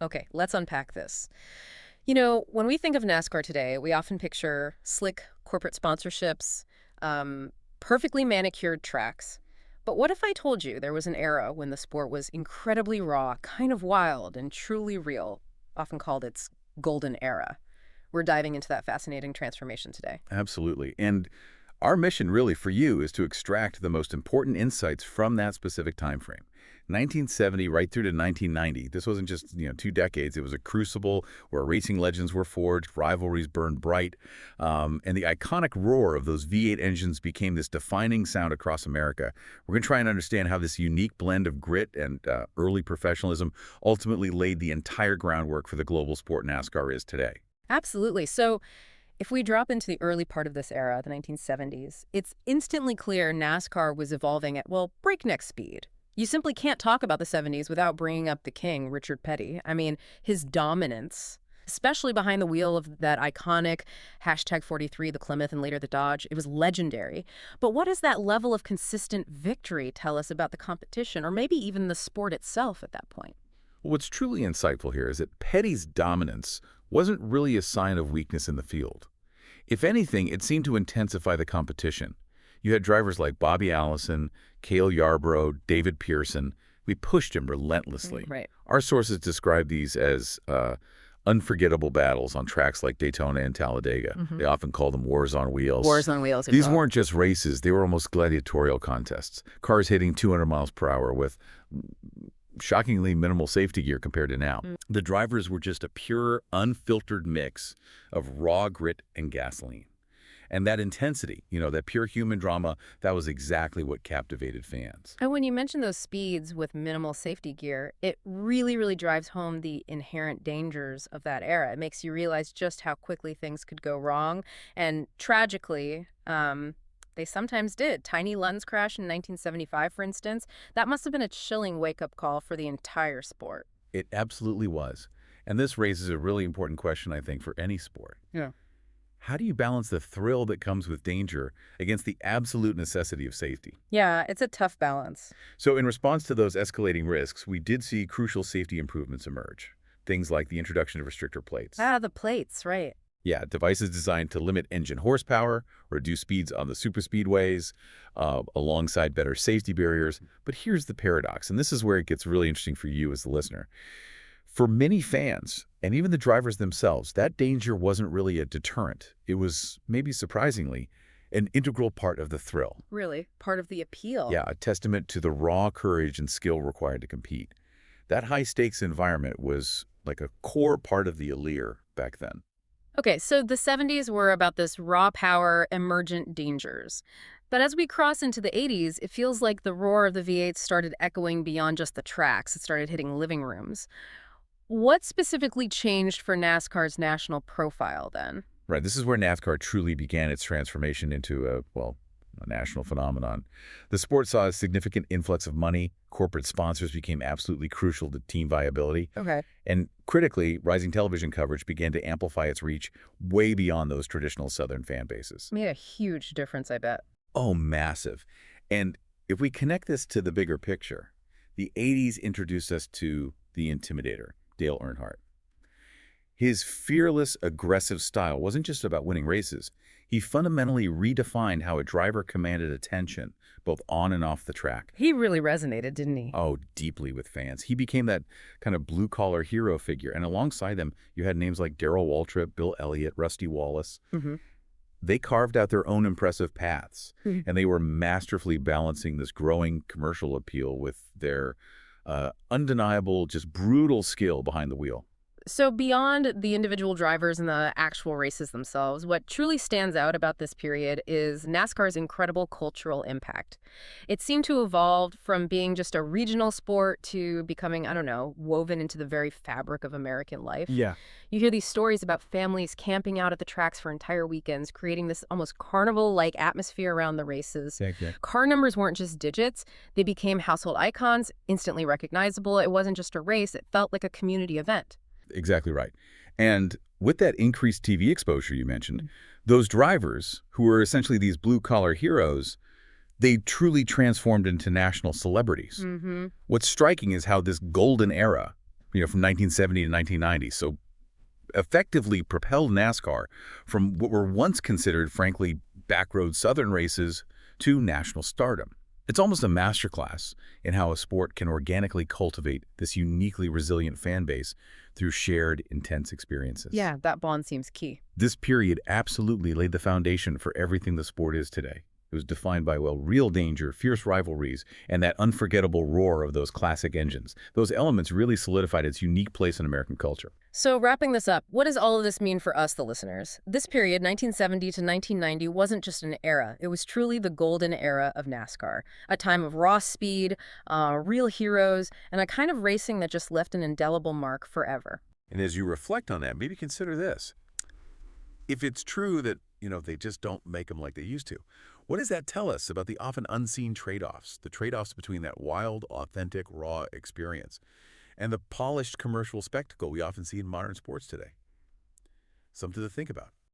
Okay, let's unpack this. When we think of NASCAR today, we often picture slick corporate sponsorships, perfectly manicured tracks. But what if I told you there was an era when the sport was incredibly raw, kind of wild, and truly real, often called its golden era? We're diving into that fascinating transformation today. Absolutely. And our mission really for you is to extract the most important insights from that specific time frame. 1970 right through to 1990. This wasn't just, 2 decades. It was a crucible where racing legends were forged, rivalries burned bright, and the iconic roar of those V8 engines became this defining sound across America. We're going to try and understand how this unique blend of grit and early professionalism ultimately laid the entire groundwork for the global sport NASCAR is today. Absolutely. So, if we drop into the early part of this era, the 1970s, it's instantly clear NASCAR was evolving at, well, breakneck speed. You simply can't talk about the 70s without bringing up the king, Richard Petty. I mean, his dominance, especially behind the wheel of that iconic hashtag 43, the Plymouth and later the Dodge, it was legendary. But what does that level of consistent victory tell us about the competition, or maybe even the sport itself at that point? What's truly insightful here is that Petty's dominance wasn't really a sign of weakness in the field. If anything, it seemed to intensify the competition. You had drivers like Bobby Allison, Cale Yarborough, David Pearson. We pushed him relentlessly. Right. Our sources describe these as unforgettable battles on tracks like Daytona and Talladega. They often call them wars on wheels. Wars on wheels. These weren't just races, they were almost gladiatorial contests. Cars hitting 200 miles per hour with shockingly minimal safety gear compared to now. The drivers were just a pure, unfiltered mix of raw grit and gasoline. And that intensity, that pure human drama, that was exactly what captivated fans. And when you mention those speeds with minimal safety gear, it really, really drives home the inherent dangers of that era. It makes you realize just how quickly things could go wrong. And tragically, they sometimes did. Tiny Lund's crash in 1975, for instance, that must have been a chilling wake-up call for the entire sport. It absolutely was. And this raises a really important question, I think, for any sport. Yeah. How do you balance the thrill that comes with danger against the absolute necessity of safety? Yeah, it's a tough balance. So in response to those escalating risks, we did see crucial safety improvements emerge. Things like the introduction of restrictor plates. Ah, the plates, right. Yeah, devices designed to limit engine horsepower, reduce speeds on the superspeedways, alongside better safety barriers. But here's the paradox, and this is where it gets really interesting for you as the listener. For many fans, and even the drivers themselves, that danger wasn't really a deterrent. It was, maybe surprisingly, an integral part of the thrill. Really, part of the appeal. Yeah, a testament to the raw courage and skill required to compete. That high-stakes environment was like a core part of the allure back then. Okay, so the 70s were about this raw power, emergent dangers. But as we cross into the 80s, it feels like the roar of the V8 started echoing beyond just the tracks. It started hitting living rooms. What specifically changed for NASCAR's national profile then? Right, this is where NASCAR truly began its transformation into a national phenomenon. The sport saw a significant influx of money. Corporate sponsors became absolutely crucial to team viability. Okay. And critically, rising television coverage began to amplify its reach way beyond those traditional Southern fan bases. Made a huge difference, I bet. Oh, massive. And if we connect this to the bigger picture, the 80s introduced us to the Intimidator, Dale Earnhardt. His fearless, aggressive style wasn't just about winning races. He fundamentally redefined how a driver commanded attention, both on and off the track. He really resonated, didn't he? Oh, deeply with fans. He became that kind of blue-collar hero figure. And alongside them, you had names like Darrell Waltrip, Bill Elliott, Rusty Wallace. They carved out their own impressive paths, and they were masterfully balancing this growing commercial appeal with their undeniable, just brutal skill behind the wheel. So beyond the individual drivers and the actual races themselves, what truly stands out about this period is NASCAR's incredible cultural impact. It seemed to evolve from being just a regional sport to becoming, I don't know, woven into the very fabric of American life. Yeah. You hear these stories about families camping out at the tracks for entire weekends, creating this almost carnival-like atmosphere around the races. Exactly. Car numbers weren't just digits. They became household icons, instantly recognizable. It wasn't just a race. It felt like a community event. Exactly right. And with that increased TV exposure you mentioned, those drivers, who were essentially these blue-collar heroes, they truly transformed into national celebrities. What's striking is how this golden era from 1970 to 1990. So effectively propelled NASCAR from what were once considered, frankly, backroad Southern races to national stardom. It's almost a masterclass in how a sport can organically cultivate this uniquely resilient fan base through shared, intense experiences. Yeah, that bond seems key. This period absolutely laid the foundation for everything the sport is today. It was defined by, well, real danger, fierce rivalries, and that unforgettable roar of those classic engines. Those elements really solidified its unique place in American culture. So wrapping this up, what does all of this mean for us, the listeners? This period, 1970 to 1990, wasn't just an era. It was truly the golden era of NASCAR, a time of raw speed, real heroes, and a kind of racing that just left an indelible mark forever. And as you reflect on that, maybe consider this. If it's true that, they just don't make them like they used to, what does that tell us about the often unseen trade-offs, the trade-offs between that wild, authentic, raw experience and the polished commercial spectacle we often see in modern sports today? Something to think about.